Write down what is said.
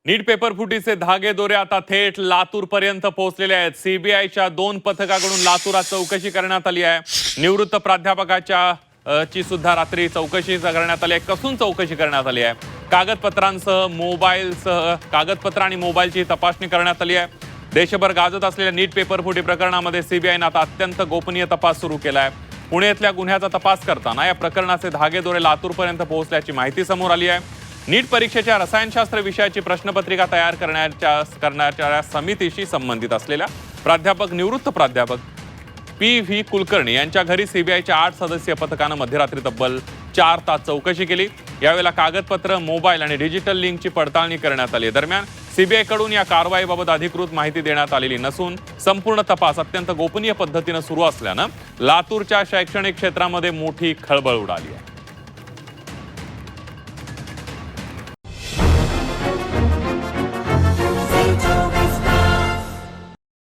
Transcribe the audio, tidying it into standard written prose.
नीट paper फुटीचे धागे दोरे आता थेट लातूर पर्यंत पोहोचलेले आहेत। सीबीआयच्या 2 पथकाकडून लातूरात चौकशी करण्यात आली आहे। निवृत्त प्राध्यापकाच्या ची सुद्धा रात्री चौकशी करण्यात आली आहे। कसून चौकशी करण्यात आली आहे। कागदपत्र आणि मोबाईलची तपासणी करण्यात आली आहे। देशभर गाजत असलेल्या नीट पेपर फुटी प्रकरणामध्ये सीबीआयने आता अत्यंत गोपनीय तपास सुरू केला आहे। पुण्यातल्या गुन्ह्याचा तपास करताना या प्रकरणाचे धागे दोरे लातूरपर्यंत पोहोचल्याची माहिती समोर आली आहे। नीट परीक्षेच्या रसायनशास्त्र विषयाची प्रश्नपत्रिका तयार करण्याच्या समितीशी संबंधित असलेल्या निवृत्त प्राध्यापक पी.व्ही. कुलकर्णी यांच्या घरी सीबीआयच्या 8 सदस्यीय पथकानं मध्यरात्री तब्बल 4 तास चौकशी केली। यावेळेला कागदपत्र, मोबाईल आणि डिजिटल लिंकची पडताळणी करण्यात आली। दरम्यान सीबीआयकडून या कारवाईबाबत अधिकृत माहिती देण्यात आलेली नसून संपूर्ण तपास अत्यंत गोपनीय पद्धतीने सुरू असल्यानं लातूरच्या शैक्षणिक क्षेत्रामध्ये मोठी खळबळ उडाली आहे।